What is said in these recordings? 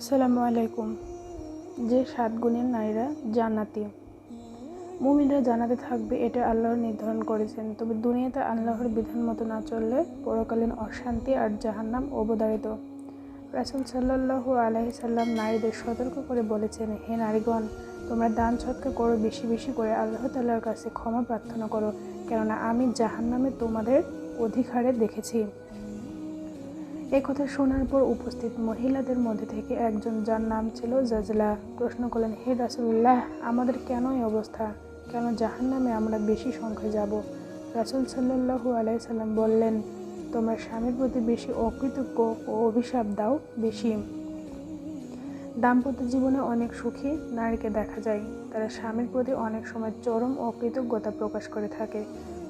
আসসালামু আলাইকুম। যে 7 গুণের নারীরা জান্নাতি। মুমিনরা জান্নাতে থাকবে এটা আল্লাহ নির্ধারণ করেছেন। তবে দুনিয়াতে আল্লাহর বিধান মতো না চললে পরকালীন অশান্তি আর জাহান্নাম অবধারিত। রাসূল সাল্লাল্লাহু আলাইহি সাল্লাম নারীদের সতর্ক করে বলেছেন, হে নারীগণ, তোমরা দান সদকা করো, বেশি বেশি করে আল্লাহ তাআলার কাছে ক্ষমা প্রার্থনা করো, কেননা আমি জাহান্নামে তোমাদের অধিকারে দেখেছি। এই কথা শোনার পর উপস্থিত মহিলাদের মধ্যে থেকে একজন, যার নাম ছিল জাজলা, প্রশ্ন করলেন, হে রাসূলুল্লাহ, আমাদের কেন এই অবস্থা? কেন জাহান্নামে আমরা বেশি সংখ্যায় যাব? রাসূল সাল্লাল্লাহু আলাইহি সাল্লাম বললেন, তোমরা স্বামীর প্রতি বেশি অকৃতজ্ঞ ও অভিশাপ দাও বেশি। দাম্পত্য জীবনে অনেক সুখী নারীকে দেখা যায়, তারা স্বামীর প্রতি অনেক সময় চরম অকৃতজ্ঞতা প্রকাশ করে থাকে।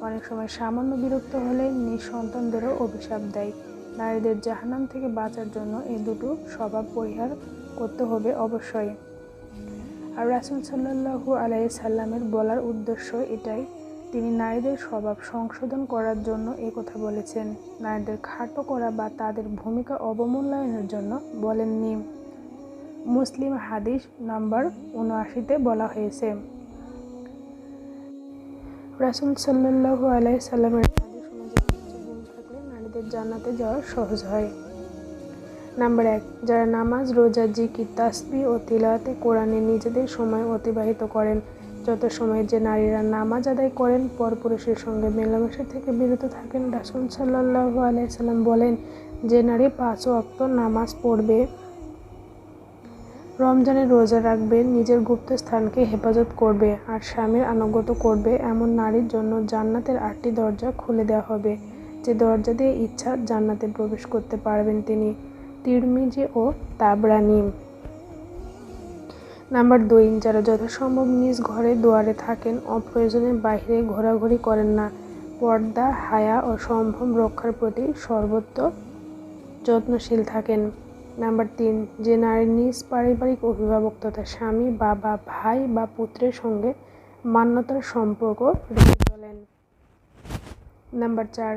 অনেক সময় সামান্য বিরক্ত হলে নিঃসন্তানদেরও অভিশাপ দেয়। নারীদের জাহান্নাম থেকে বাঁচার জন্য এই দুটো স্বভাব পরিহার করতে হবে অবশ্যই। আর রাসূল সাল্লাল্লাহু আলাইহি সাল্লামের বলার উদ্দেশ্য এটাই, তিনি নারীদের স্বভাব সংশোধন করার জন্য এই কথা বলেছেন, নারীদের খাটো করা বা তাদের ভূমিকা অবমূল্যায়নের জন্য বলেননি। মুসলিম হাদিস নাম্বার ৭৯-তে বলা হয়েছে, রাসূল সাল্লাল্লাহু আলাইহি সাল্লামের হাদিস অনুযায়ী কিছু গুণ থাকলে নারীদের জান্নাতে যাওয়া সহজ হয়। নাম্বার ১, যারা নামাজ, রোজা, জিকির, তাসবিহ ও তিলাওয়াতে কোরআনে নিজেদের সময় অতিবাহিত করেন। যত সময় যে নারীরা নামাজ আদায় করেন, পরপুরুষের সঙ্গে মেলামেশা থেকে বিরত থাকেন, রাসূল সাল্লাল্লাহু আলাইহি সাল্লাম বলেন, যে নারী ৫ ওয়াক্ত নামাজ পড়বে, রমজানের রোজা রাখবে, নিজের গুপ্ত স্থানকে হেফাজত করবে আর স্বামীর আনুগত্য করবে, এমন নারীর জন্য জান্নাতের ৮টি দরজা খুলে দেওয়া হবে। যে দরজা দিয়ে ইচ্ছা জান্নাতে প্রবেশ করতে পারবেন তিনি। তিরমিজি ও তাবরানী। নাম্বার ২, যারা যথাসম্ভব নিজ ঘরে দুয়ারে থাকেন, অপ্রয়োজনে বাইরে ঘোরাঘুরি করেন না, পর্দা, হায়া ও সম্ভ্রম রক্ষার প্রতি সর্বত্র যত্নশীল থাকেন। নাম্বার ৩, যে নারী নিজ পারিবারিক অভিভাবক তথা স্বামী, বাবা, ভাই বা পুত্রের সঙ্গে মান্যতার সম্পর্ক রেখে চলেন। নাম্বার ৪,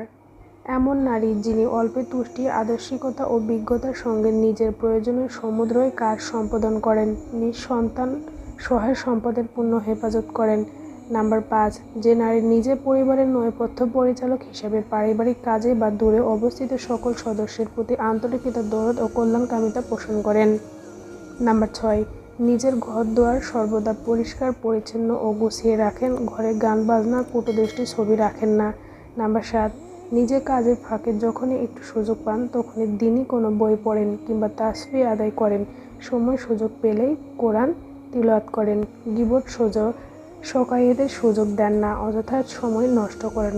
এমন নারী যিনি অল্পে তুষ্টি, আদর্শিকতা ও বিজ্ঞতার সঙ্গে নিজের প্রয়োজনের সমুদ্রই কাজ সম্পাদন করেন, নিঃসন্তান সহায় সম্পদের পূর্ণ হেফাজত করেন। নাম্বার ৫, যে নারী নিজে পরিবারের নেপথ্য পরিচালক হিসেবে পারিবারিক কাজে বা দূরে অবস্থিত সকল সদস্যের প্রতি আন্তরিকতা, দরদ ও কল্যাণকামিতা পোষণ করেন। নাম্বার ৬, নিজের ঘর-দুয়ার সর্বদা পরিষ্কার পরিচ্ছন্ন ও গুছিয়ে রাখেন, ঘরে গান বাজনা, কটূদৃষ্টি ছবি রাখেন না। নাম্বার ৭, নিজে কাজের ফাঁকে যখনই একটু সুযোগ পান তখনই দিনই কোনো বই পড়েন কিংবা তাসবিহ আদায় করেন, সময় সুযোগ পেলেই কোরআন তিলাওয়াত করেন, গীবত শকায়েতের সুযোগ দেন না, অযথা সময় নষ্ট করেন।